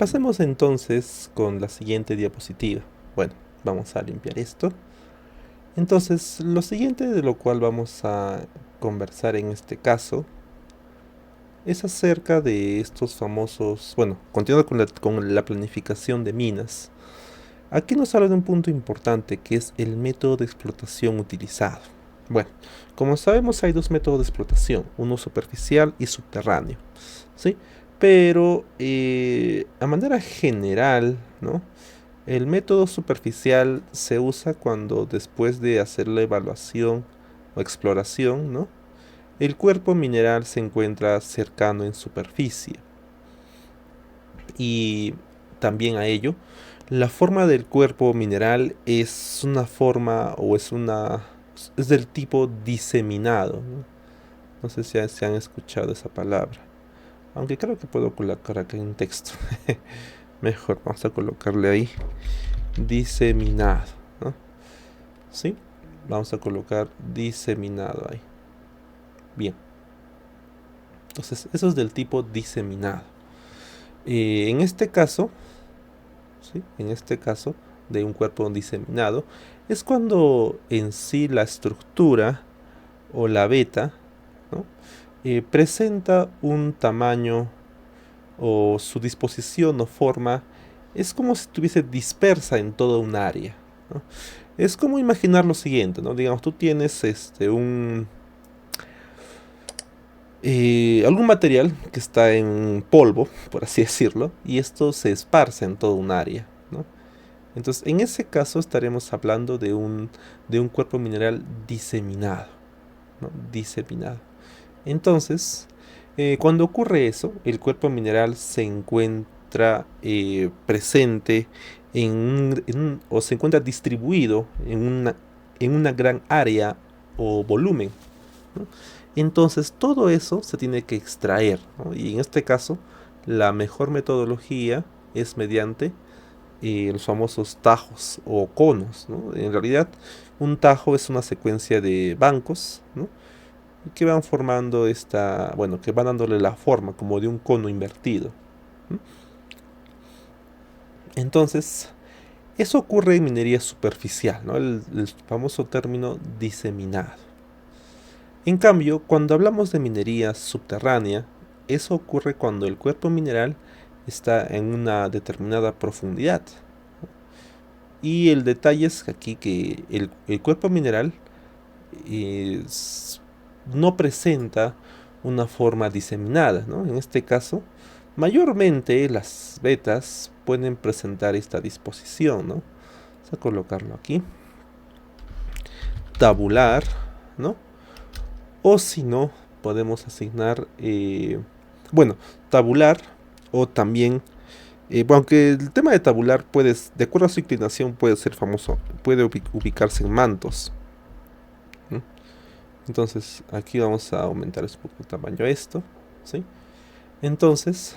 Pasemos entonces con la siguiente diapositiva. Bueno, vamos a limpiar esto. Entonces, lo siguiente de lo cual vamos a conversar en este caso es acerca de estos famosos, bueno, continuando con la planificación de minas. Aquí nos habla de un punto importante que es el método de explotación utilizado. Bueno, como sabemos hay dos métodos de explotación, uno superficial y subterráneo, ¿sí? Pero a manera general, ¿no? El método superficial se usa cuando después de hacer la evaluación o exploración, ¿no? El cuerpo mineral se encuentra cercano en superficie. Y también a ello, la forma del cuerpo mineral es una forma o es del tipo diseminado, ¿no? No sé si se han escuchado esa palabra. Aunque creo que puedo colocar acá en texto. Mejor, vamos a colocarle ahí. Diseminado, ¿no? ¿Sí? Vamos a colocar diseminado ahí. Bien. Entonces, eso es del tipo diseminado. En este caso, ¿sí? En este caso de un cuerpo diseminado, es cuando en sí la estructura o la beta, ¿no? Presenta un tamaño o su disposición o forma es como si estuviese dispersa en toda un área, ¿no? Es como imaginar lo siguiente, ¿no? Digamos, tú tienes algún material que está en polvo, por así decirlo, y esto se esparce en todo un área, ¿no? Entonces, en ese caso estaremos hablando de un cuerpo mineral diseminado, ¿no? Diseminado. Entonces, cuando ocurre eso, el cuerpo mineral se encuentra presente o se encuentra distribuido en una gran área o volumen, ¿no? Entonces, todo eso se tiene que extraer, ¿no? Y en este caso, la mejor metodología es mediante los famosos tajos o conos, ¿no? En realidad, un tajo es una secuencia de bancos, ¿no? Que van formando bueno, que van dándole la forma como de un cono invertido. ¿Mm? Entonces, eso ocurre en minería superficial, ¿no? El famoso término diseminado. En cambio, cuando hablamos de minería subterránea, eso ocurre cuando el cuerpo mineral está en una determinada profundidad. Y el detalle es aquí que el cuerpo mineral es- no presenta una forma diseminada, ¿no? En este caso, mayormente las vetas pueden presentar esta disposición, ¿no? Vamos a colocarlo aquí. Tabular, ¿no? O si no, podemos asignar, bueno, tabular o también, bueno, aunque el tema de tabular de acuerdo a su inclinación, puede ser famoso, puede ubicarse en mantos, ¿no? Entonces aquí vamos a aumentar un poco el tamaño a esto, ¿sí? Entonces,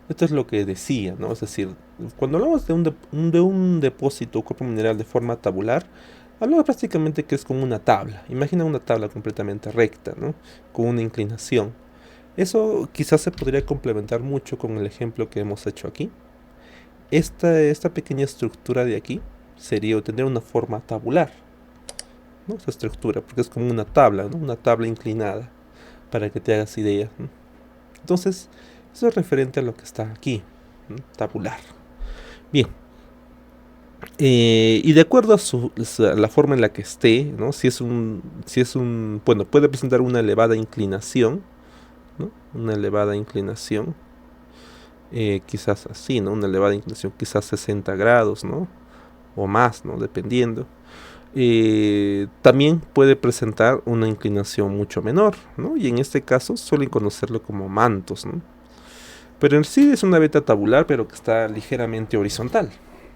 esto es lo que decía, ¿no? Es decir, cuando hablamos de un depósito o cuerpo mineral de forma tabular, hablamos prácticamente que es como una tabla. Imagina una tabla completamente recta, ¿no? Con una inclinación. Eso quizás se podría complementar mucho con el ejemplo que hemos hecho aquí. Esta pequeña estructura de aquí sería tener una forma tabular, ¿no? Esa estructura, porque es como una tabla, ¿no? Una tabla inclinada, para que te hagas idea, ¿no? Entonces, eso es referente a lo que está aquí, ¿no? Tabular. Bien, y de acuerdo a la forma en la que esté, ¿no? Bueno, puede presentar una elevada inclinación, ¿no? Una elevada inclinación, quizás así, ¿no? Una elevada inclinación, quizás 60 grados, ¿no? O más, ¿no? Dependiendo. También puede presentar una inclinación mucho menor, ¿no? Y en este caso suelen conocerlo como mantos, ¿no? Pero en sí es una veta tabular, pero que está ligeramente horizontal,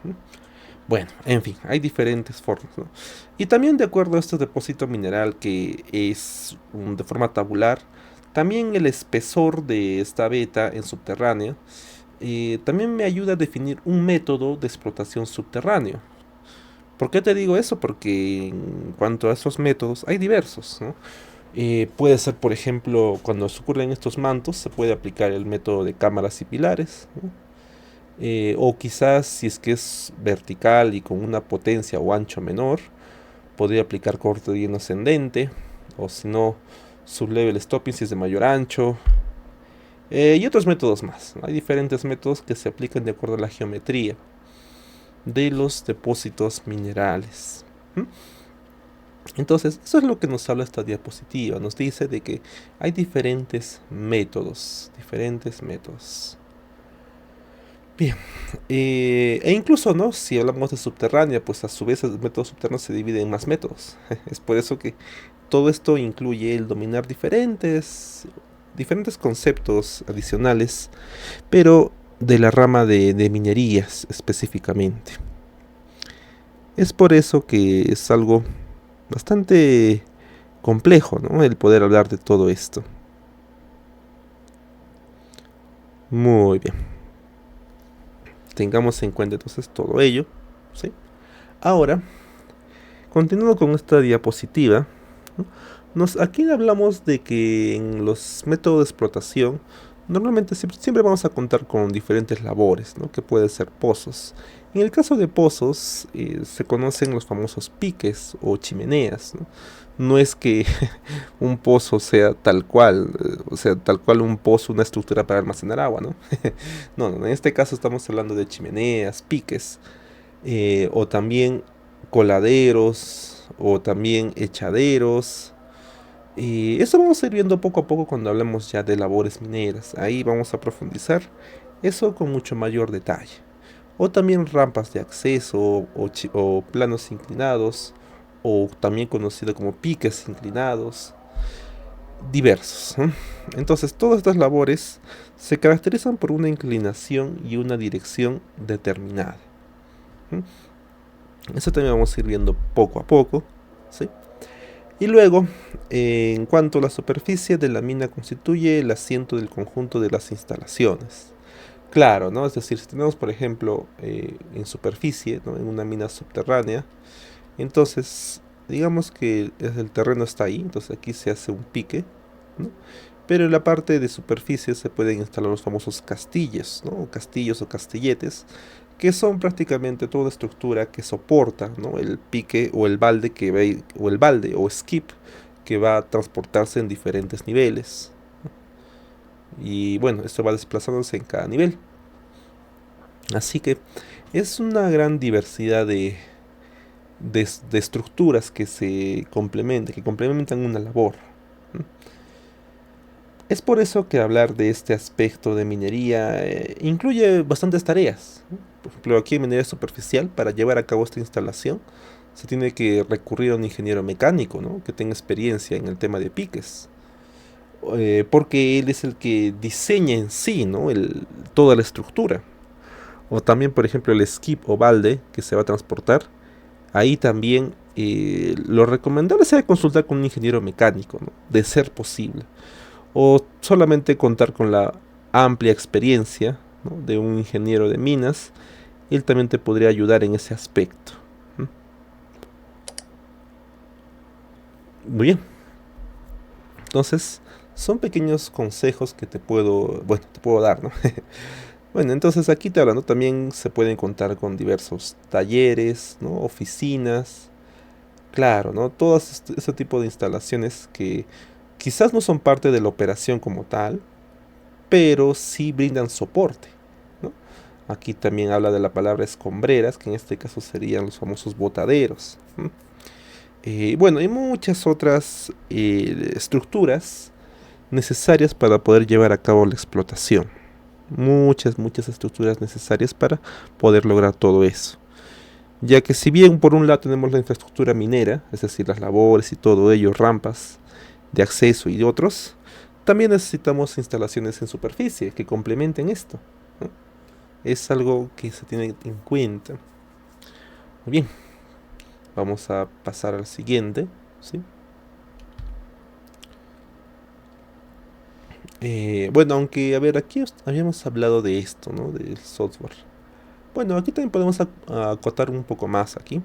¿no? Bueno, en fin, hay diferentes formas, ¿no? Y también de acuerdo a este depósito mineral que es de forma tabular, también el espesor de esta veta en subterráneo también me ayuda a definir un método de explotación subterráneo. ¿Por qué te digo eso? Porque en cuanto a esos métodos hay diversos, ¿no? Puede ser, por ejemplo, cuando se ocurren estos mantos, se puede aplicar el método de cámaras y pilares, ¿no? O quizás si es que es vertical y con una potencia o ancho menor, podría aplicar corte de hielo ascendente, o si no, sublevel stopping si es de mayor ancho, y otros métodos más. Hay diferentes métodos que se aplican de acuerdo a la geometría de los depósitos minerales. ¿Mm? Entonces, eso es lo que nos habla esta diapositiva. Nos dice de que hay diferentes métodos, diferentes métodos. Bien, e incluso, ¿no? Si hablamos de subterránea, pues a su vez el método subterráneo se divide en más métodos. Es por eso que todo esto incluye el dominar diferentes conceptos adicionales, pero de la rama de minerías específicamente. Es por eso que es algo bastante complejo, ¿no? El poder hablar de todo esto. Muy bien. Tengamos en cuenta entonces todo ello, ¿sí? Ahora, continuando con esta diapositiva, ¿no? Aquí hablamos de que en los métodos de explotación normalmente siempre vamos a contar con diferentes labores, ¿no? Que pueden ser pozos. En el caso de pozos se conocen los famosos piques o chimeneas, ¿no? No es que un pozo sea tal cual, o sea, tal cual un pozo, una estructura para almacenar agua, ¿no? No, en este caso estamos hablando de chimeneas, piques, o también coladeros, o también echaderos. Y eso vamos a ir viendo poco a poco cuando hablemos ya de labores mineras. Ahí vamos a profundizar eso con mucho mayor detalle. O también rampas de acceso o planos inclinados, o también conocido como piques inclinados, diversos, ¿no? Entonces, todas estas labores se caracterizan por una inclinación y una dirección determinada, ¿no? Eso también vamos a ir viendo poco a poco, ¿sí? Y luego, en cuanto a la superficie de la mina constituye el asiento del conjunto de las instalaciones. Claro, ¿no? Es decir, si tenemos, por ejemplo, en superficie, ¿no? En una mina subterránea, entonces, digamos que el terreno está ahí, entonces aquí se hace un pique, ¿no? Pero en la parte de superficie se pueden instalar los famosos castillos, ¿no? O castillos o castilletes, que son prácticamente toda estructura que soporta, ¿no? El pique o el balde o el balde o skip que va a transportarse en diferentes niveles. Y bueno, esto va desplazándose en cada nivel. Así que es una gran diversidad de estructuras que complementan una labor. Es por eso que hablar de este aspecto de minería incluye bastantes tareas. Por ejemplo, aquí en minería superficial, para llevar a cabo esta instalación, se tiene que recurrir a un ingeniero mecánico, ¿no? Que tenga experiencia en el tema de piques. Porque él es el que diseña en sí, ¿no? Toda la estructura. O también, por ejemplo, el skip o balde que se va a transportar. Ahí también lo recomendable sería consultar con un ingeniero mecánico, ¿no? De ser posible. O solamente contar con la amplia experiencia, ¿no? De un ingeniero de minas. Él también te podría ayudar en ese aspecto. ¿Mm? Muy bien. Entonces, son pequeños consejos que te puedo dar, ¿no? Bueno, entonces aquí te hablan, ¿no? También se pueden contar con diversos talleres, ¿no? Oficinas, claro, ¿no? Todo ese tipo de instalaciones que quizás no son parte de la operación como tal, pero sí brindan soporte, ¿no? Aquí también habla de la palabra escombreras, que en este caso serían los famosos botaderos. Bueno, hay muchas otras estructuras necesarias para poder llevar a cabo la explotación. Muchas estructuras necesarias para poder lograr todo eso. Ya que si bien por un lado tenemos la infraestructura minera, es decir, las labores y todo ello, rampas de acceso y otros, también necesitamos instalaciones en superficie que complementen esto, ¿no? Es algo que se tiene en cuenta. Muy bien, vamos a pasar al siguiente, ¿sí? Bueno, aunque, a ver, aquí habíamos hablado de esto, ¿no? Del software. Bueno, aquí también podemos acotar un poco más aquí.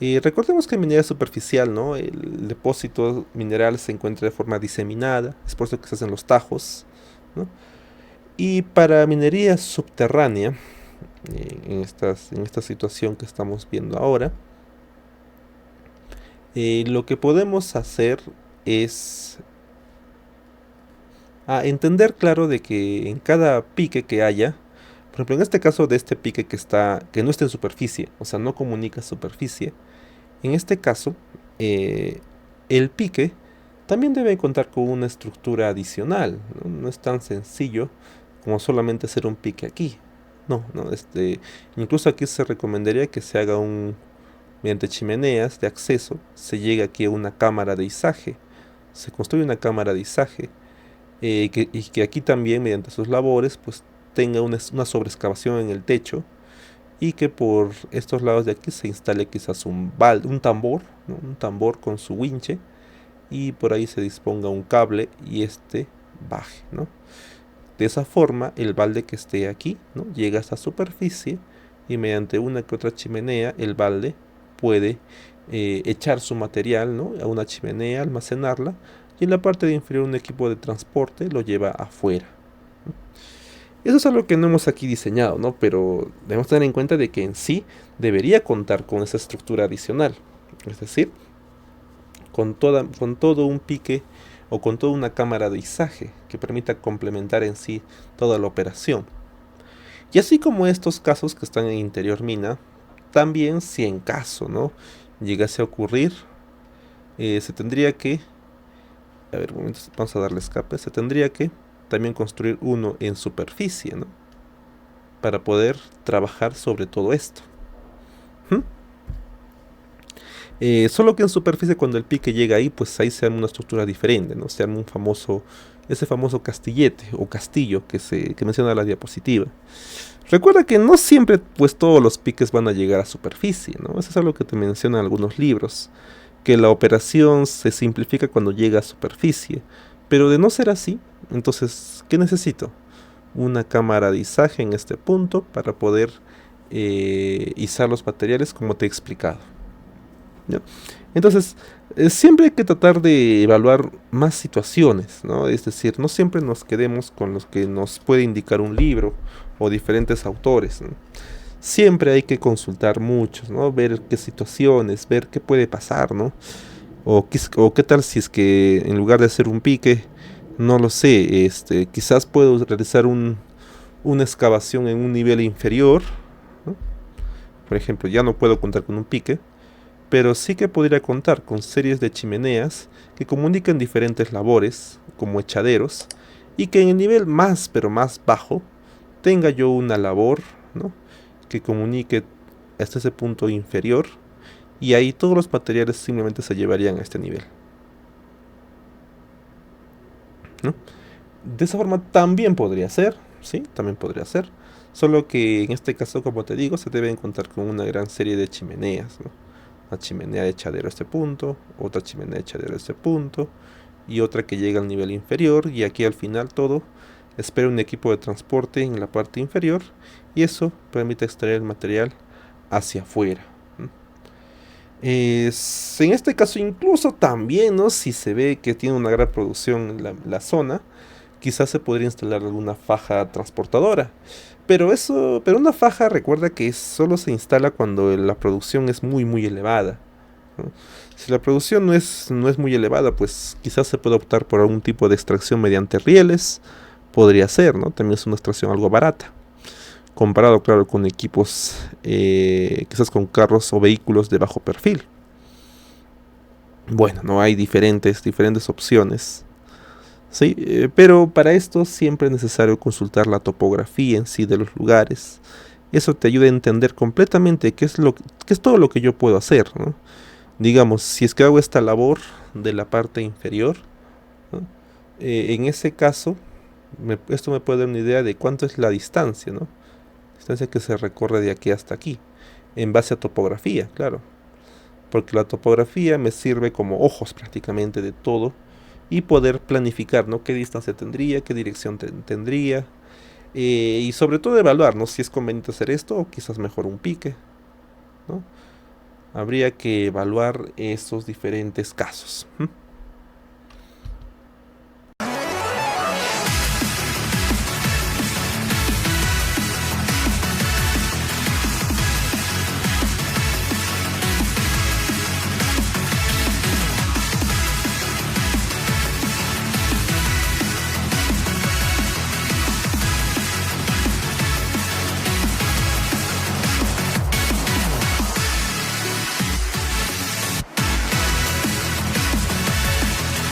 Recordemos que en minería superficial, ¿no? El depósito mineral se encuentra de forma diseminada, es por eso que se hacen los tajos, ¿no? Y para minería subterránea, en esta situación que estamos viendo ahora, lo que podemos hacer es entender, claro, de que en cada pique que haya, por ejemplo, en este caso de este pique que no está en superficie, o sea, no comunica superficie, en este caso, el pique también debe contar con una estructura adicional, ¿no? No es tan sencillo como solamente hacer un pique aquí. No, no, incluso aquí se recomendaría que se haga mediante chimeneas de acceso, se llegue aquí a una cámara de izaje, se construye una cámara de izaje, y que aquí también mediante sus labores pues tenga una sobreexcavación en el techo y que por estos lados de aquí se instale quizás un tambor, ¿no? Un tambor con su winche y por ahí se disponga un cable y este baje, ¿no? De esa forma el balde que esté aquí, ¿no? Llega a esta superficie y mediante una que otra chimenea el balde puede echar su material, ¿no? A una chimenea, almacenarla y en la parte de inferior un equipo de transporte lo lleva afuera. Eso es algo que no hemos aquí diseñado, ¿no? Pero debemos tener en cuenta de que en sí debería contar con esa estructura adicional. Es decir, con todo un pique o con toda una cámara de izaje que permita complementar en sí toda la operación. Y así como estos casos que están en interior mina, también si en caso, ¿no? Llegase a ocurrir, se tendría que, a ver, un momento, vamos a darle escape, se tendría que también construir uno en superficie, ¿no? Para poder trabajar sobre todo esto. ¿Mm? Solo que en superficie cuando el pique llega ahí, pues ahí se arma una estructura diferente, ¿no? Se arma ese famoso castillete o castillo que menciona la diapositiva. Recuerda que no siempre pues todos los piques van a llegar a superficie, ¿no? Eso es algo que te mencionan algunos libros, que la operación se simplifica cuando llega a superficie. Pero de no ser así, entonces, ¿qué necesito? Una cámara de izaje en este punto para poder izar los materiales como te he explicado, ¿no? Entonces, siempre hay que tratar de evaluar más situaciones, ¿no? Es decir, no siempre nos quedemos con los que nos puede indicar un libro o diferentes autores, ¿no? Siempre hay que consultar muchos, ¿no? Ver qué situaciones, ver qué puede pasar, ¿no? O qué tal si es que en lugar de hacer un pique, no lo sé, quizás puedo realizar una excavación en un nivel inferior, ¿no? Por ejemplo, ya no puedo contar con un pique, pero sí que podría contar con series de chimeneas que comunican diferentes labores, como echaderos, y que en el nivel más pero más bajo tenga yo una labor, ¿no? Que comunique hasta ese punto inferior, y ahí todos los materiales simplemente se llevarían a este nivel, ¿no? De esa forma también podría ser, ¿sí? También podría ser. Solo que en este caso, como te digo, se deben contar con una gran serie de chimeneas, ¿no? Una chimenea de echadero a este punto, otra chimenea de echadero a este punto, y otra que llega al nivel inferior, y aquí al final todo espera un equipo de transporte en la parte inferior, y eso permite extraer el material hacia afuera. En este caso incluso también, ¿no? Si se ve que tiene una gran producción en la zona, quizás se podría instalar alguna faja transportadora. Pero una faja recuerda que solo se instala cuando la producción es muy muy elevada, ¿no? Si la producción no es muy elevada, pues quizás se puede optar por algún tipo de extracción mediante rieles, podría ser, ¿no? También es una extracción algo barata, comparado, claro, con equipos, quizás con carros o vehículos de bajo perfil. Bueno, no hay diferentes opciones. Sí, pero para esto siempre es necesario consultar la topografía en sí de los lugares. Eso te ayuda a entender completamente qué es todo lo que yo puedo hacer, ¿no? Digamos, si es que hago esta labor de la parte inferior, ¿no? En ese caso, esto me puede dar una idea de cuánto es la distancia, ¿no? La distancia que se recorre de aquí hasta aquí, en base a topografía, claro. Porque la topografía me sirve como ojos prácticamente de todo y poder planificar, ¿no? Qué distancia tendría, qué dirección tendría, y sobre todo evaluar, ¿no? Si es conveniente hacer esto o quizás mejor un pique, ¿no? Habría que evaluar esos diferentes casos.